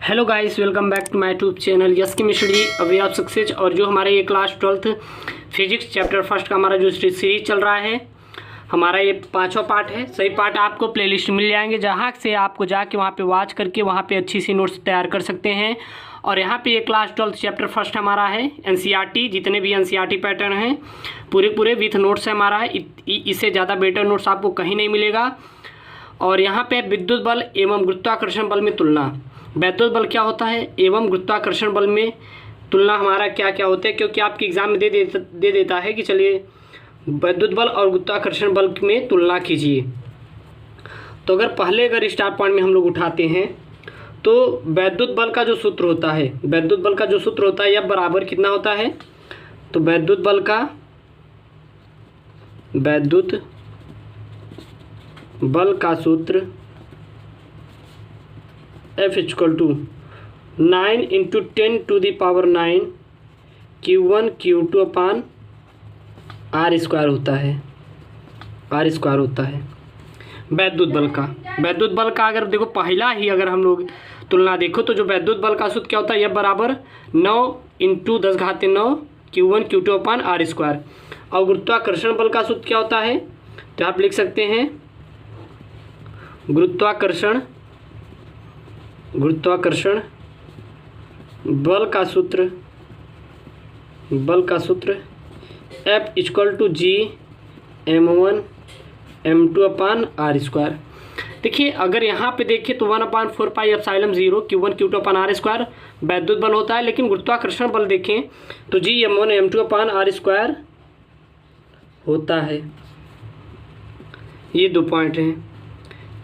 Hello guys, welcome back to my YouTube channel yes chemistry away of success. और जो हमारा ये class 12th physics chapter first का हमारा जो सीरीज चल रहा है, हमारा ये 5वां पार्ट है। सही पार्ट आपको प्लेलिस्ट मिल जाएंगे, जहाँ से आपको जाके वहाँ पे वॉच करके वहाँ पे अच्छी सी नोट्स तैयार कर सकते हैं। और यहाँ पे ये क्लास 12th चैप्टर फर्स्ट हमारा है एनसीईआरटी, जितने भी एनसीईआरटी पैटर्न हैं पूरे विथ नोट्स है हमारा। इससे ज़्यादा बेटर नोट्स आपको कहीं नहीं मिलेगा। और यहाँ पे विद्युत बल एवं गुरुत्वाकर्षण बल में तुलना, वैद्युत बल क्या होता है एवं गुरुत्वाकर्षण बल में तुलना हमारा क्या क्या होता है, क्योंकि आपके एग्जाम में दे देता है कि चलिए वैद्युत बल और गुरुत्वाकर्षण बल में तुलना कीजिए। तो अगर स्टार्ट पॉइंट में हम लोग उठाते हैं तो वैद्युत बल का जो सूत्र होता है, यह बराबर कितना होता है। तो वैद्युत बल का सूत्र F equal to 9 × 10⁹ Q1 Q2 upon R square होता है वैद्युत बल का अगर देखो पहला ही अगर हम लोग तुलना देखो तो जो वैद्युत बल का सूत्र क्या होता है, यह बराबर 9 × 10⁹ Q1 Q2 upon R square. और गुरुत्वाकर्षण बल का सूत्र क्या होता है, तो आप लिख सकते हैं गुरुत्वाकर्षण बल का सूत्र F equal to G m1 m2 upon R square. देखिए अगर यहाँ पे देखें तो 1/4πε0 Q1 Q2 upon R square वैद्युत बल होता है, लेकिन गुरुत्वाकर्षण बल देखें तो G m1 m2 upon R square होता है। ये 2 पॉइंट हैं।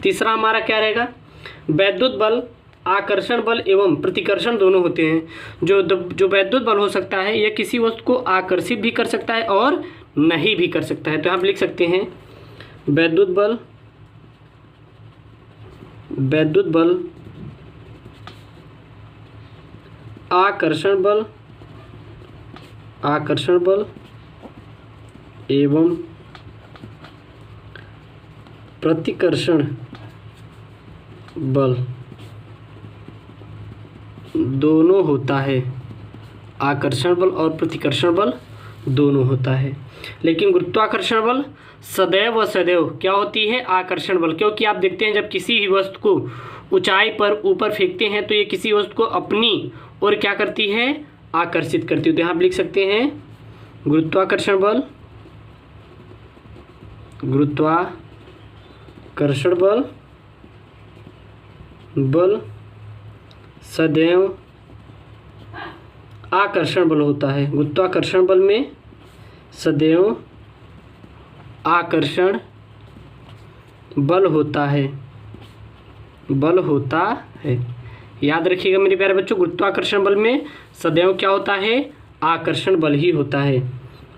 तीसरा हमारा क्या रहेगा, वैद्युत बल आकर्षण बल एवं प्रतिकर्षण दोनों होते हैं। जो वैद्युत बल हो सकता है यह किसी वस्तु को आकर्षित भी कर सकता है और नहीं भी कर सकता है। तो आप लिख सकते हैं वैद्युत बल आकर्षण बल एवं प्रतिकर्षण बल दोनों होता है। आकर्षण बल और प्रतिकर्षण बल दोनों होता है, लेकिन गुरुत्वाकर्षण बल सदैव क्या होती है, आकर्षण बल। क्योंकि आप देखते हैं जब किसी भी वस्तु को ऊंचाई पर ऊपर फेंकते हैं तो ये किसी वस्तु को अपनी ओर क्या करती है, आकर्षित करती है। तो यहाँ आप लिख सकते हैं गुरुत्वाकर्षण बल सदैव आकर्षण बल होता है। गुरुत्वाकर्षण बल में सदैव आकर्षण बल होता है। याद रखिएगा मेरे प्यारे बच्चों, गुरुत्वाकर्षण बल में सदैव क्या होता है, आकर्षण बल ही होता है।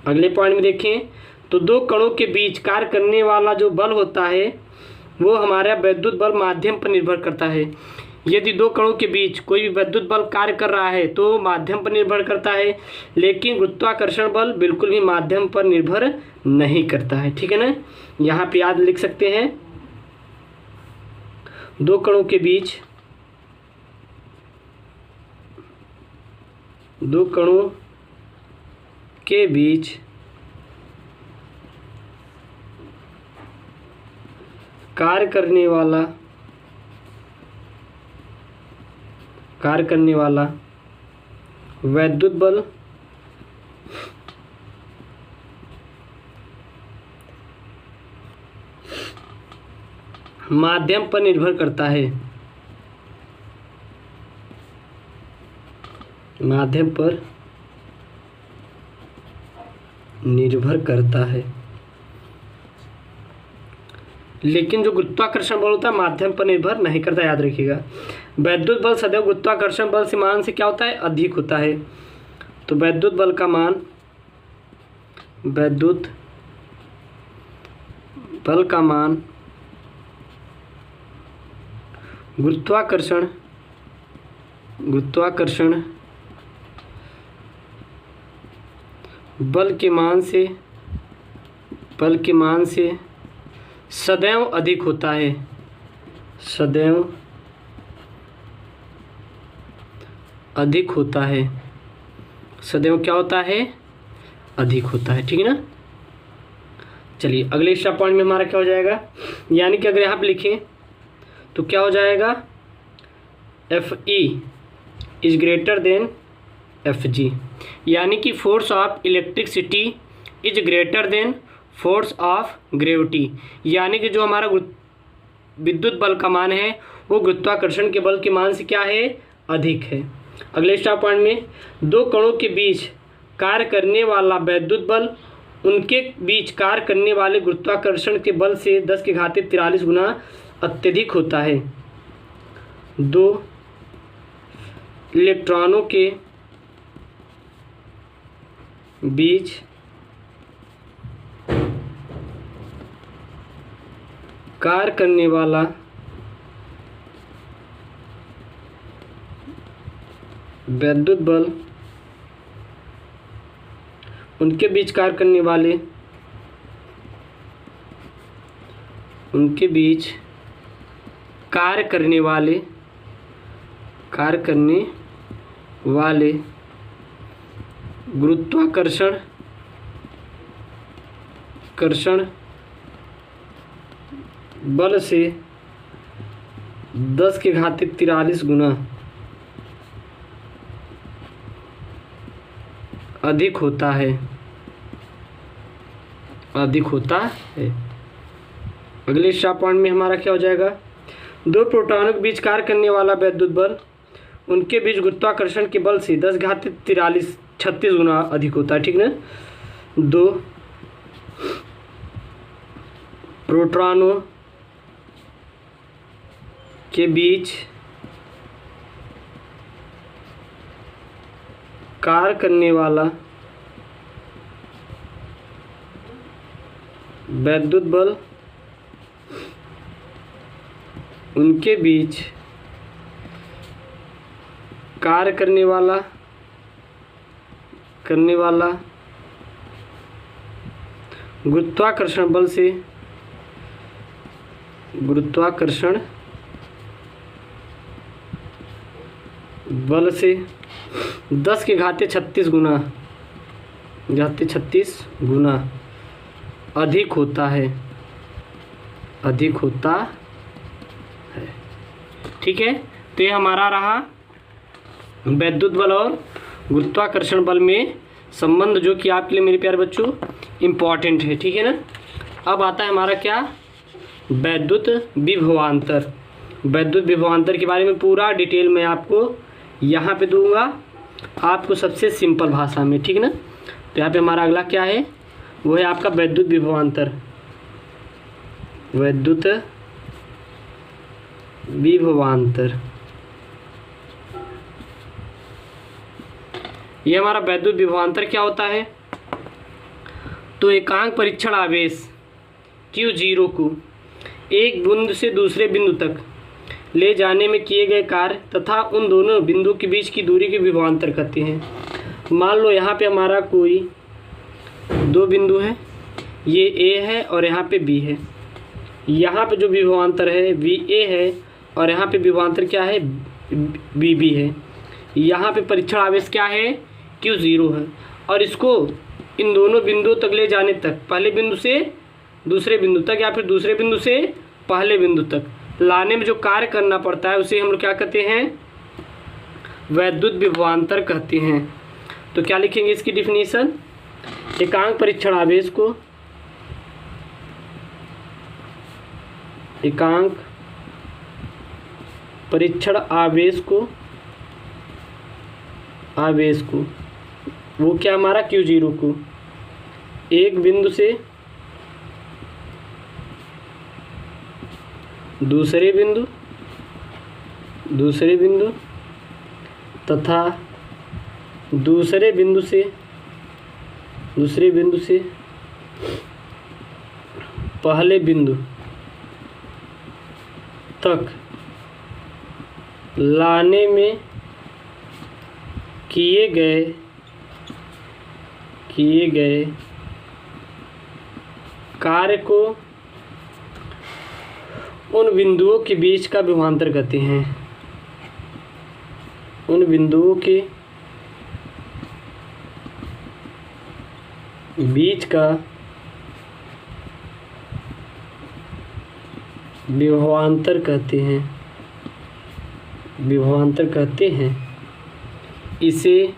अगले पॉइंट में देखें तो 2 कणों के बीच कार्य करने वाला जो बल होता है वो हमारा वैद्युत बल माध्यम पर निर्भर करता है। यदि 2 कणों के बीच कोई भी वैद्युत बल कार्य कर रहा है तो माध्यम पर निर्भर करता है, लेकिन गुरुत्वाकर्षण बल बिल्कुल भी माध्यम पर निर्भर नहीं करता है। ठीक है ना, यहाँ पे याद लिख सकते हैं 2 कणों के बीच कार्य करने वाला वैद्युत बल माध्यम पर निर्भर करता है। लेकिन जो गुरुत्वाकर्षण बल होता है माध्यम पर निर्भर नहीं करता, याद रखिएगा। वैद्युत बल सदैव गुरुत्वाकर्षण बल से मान से क्या होता है, अधिक होता है। तो वैद्युत बल का मान गुरुत्वाकर्षण बल के मान से सदैव अधिक होता है। अधिक होता है, सदैव क्या होता है, अधिक होता है। ठीक है ना। चलिए अगले एक्स्ट्रा पॉइंट में हमारा क्या हो जाएगा, यानी कि अगर यहाँ पे लिखें तो क्या हो जाएगा, Fe is greater than Fg, यानी कि force of electricity is greater than force of gravity, यानी कि जो हमारा विद्युत बल का मान है वो गुरुत्वाकर्षण के बल के मान से क्या है, अधिक है। अगले स्टॉप पॉइंट में, दो कणों के बीच कार्य करने वाला वैद्युत बल उनके बीच कार्य करने वाले गुरुत्वाकर्षण के बल से 10⁻43 गुना अत्यधिक होता है। दो इलेक्ट्रॉनों के बीच कार्य करने वाला वैद्युत बल उनके बीच कार्य करने वाले गुरुत्वाकर्षण बल से 10⁻43 गुना अधिक होता है। अगले स्टॉप पॉइंट में हमारा क्या हो जाएगा, दो प्रोटॉनों के बीच कार्य करने वाला वैद्युत बल उनके बीच गुरुत्वाकर्षण के बल से 10⁻36 गुना अधिक होता है। ठीक ना। दो प्रोटॉनों के बीच कार्य करने वाला वैद्युत बल उनके बीच कार्य करने वाला गुरुत्वाकर्षण बल से 10⁻36 गुना अधिक होता है। ठीक है। तो ये हमारा रहा वैद्युत बल और गुरुत्वाकर्षण बल में संबंध, जो कि आपके लिए मेरे प्यारे बच्चों इम्पॉर्टेंट है। ठीक है ना। अब आता है हमारा क्या, वैद्युत विभवांतर। वैद्युत विभवांतर के बारे में पूरा डिटेल मैं आपको यहाँ पे दूंगा, आपको सबसे सिंपल भाषा में। ठीक है ना। तो यहाँ पे हमारा अगला क्या है, वो है आपका वैद्युत विभवांतर। ये हमारा वैद्युत विभवांतर क्या होता है, तो एकांक परीक्षण आवेश Q0 को एक बिंदु से दूसरे बिंदु तक ले जाने में किए गए कार्य तथा उन दोनों बिंदु के बीच की दूरी के विभवांतर कहते हैं। मान लो यहाँ पे हमारा कोई दो बिंदु है, ये A है और यहाँ पे B है। यहाँ पे जो विभवांतर है VA है और यहाँ पे विभवांतर क्या है, VB है। यहाँ पे परीक्षण आवेश क्या है, Q0 है। और इसको इन दोनों बिंदुओं तक ले जाने तक, पहले बिंदु से दूसरे बिंदु तक या फिर दूसरे बिंदु से पहले बिंदु तक लाने में जो कार्य करना पड़ता है उसे हम लोग क्या कहते हैं, वैद्युत विभवांतर कहते हैं। तो क्या लिखेंगे इसकी डिफिनीशन, एकांक परीक्षण आवेश को वो क्या हमारा Q0 को एक बिंदु से दूसरे बिंदु तथा दूसरे बिंदु से पहले बिंदु तक लाने में किए गए कार्य को उन बिंदुओं के बीच का विभवांतर कहते हैं। उन बिंदुओं के बीच का विभवांतर कहते हैं, विभवांतर कहते हैं। इसे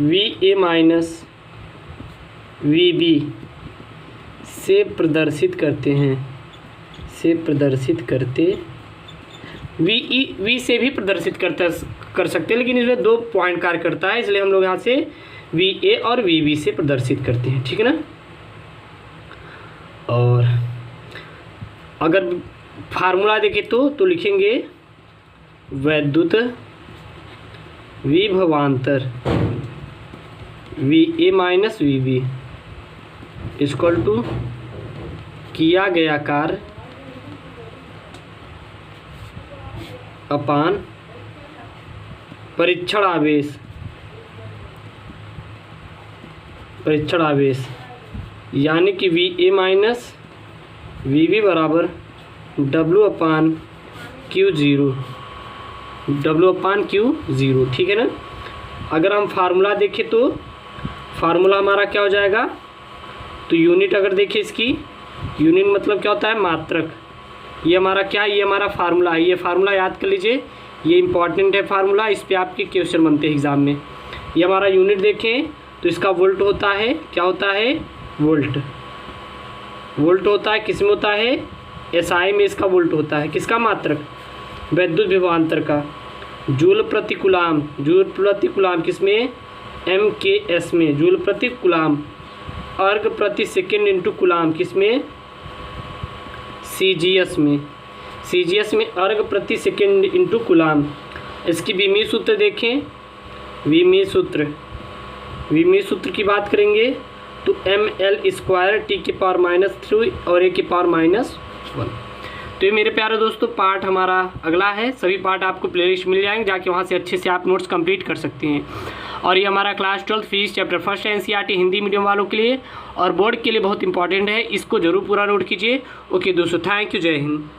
VA माइनस VB से प्रदर्शित करते हैं, से प्रदर्शित करते, V से भी प्रदर्शित कर सकते हैं, लेकिन इसमें 2 पॉइंट कार्य करता है, इसलिए हम लोग यहाँ से VA और VB से प्रदर्शित करते हैं, ठीक है ना। और अगर फार्मूला देखें तो लिखेंगे वैद्युत विभवांतर VA minus VB equal to किया गया कार्य अपान परीक्षण आवेश, परीक्षण आवेश, यानी कि VA माइनस VB बराबर W अपान Q0, W अपान Q0, ठीक है ना। अगर हम फार्मूला देखें तो फार्मूला हमारा क्या हो जाएगा, तो यूनिट अगर देखें इसकी, यूनिट मतलब क्या होता है, मात्रक। ये हमारा क्या है, ये हमारा फार्मूला है, ये फार्मूला याद कर लीजिए, ये इंपॉर्टेंट है फार्मूला, इस पे आपके क्वेश्चन बनते हैं एग्जाम में। ये हमारा यूनिट देखें तो इसका वोल्ट होता है, क्या होता है, वोल्ट, वोल्ट होता है, किस में होता है, SI में इसका वोल्ट होता है, किसका, मात्रक, वैद्युत विभवांतर का। जूल प्रति कूलाम, जूल प्रति कूलाम किसमें, MKS में, जूल प्रति कूलाम। अर्ग प्रति सेकेंड इंटू कूलाम किसमें, CGS में, CGS में अर्ग प्रति सेकेंड इंटू कूलाम। इसकी विमीय सूत्र देखें, विमीय सूत्र, विमीय सूत्र की बात करेंगे तो ml स्क्वायर T⁻³ और A⁻⁻1। तो ये मेरे प्यारे दोस्तों पार्ट हमारा अगला है, सभी पार्ट आपको प्लेलिस्ट मिल जाएंगे, जाके वहाँ से अच्छे से आप नोट्स कंप्लीट कर सकते हैं। और ये हमारा class 12 physics chapter first NCERT Hindi medium वालों के लिए और बोर्ड के लिए बहुत इंपॉर्टेंट है, इसको जरूर पूरा नोट कीजिए। ओके दोस्तों, थैंक यू, जय हिंद।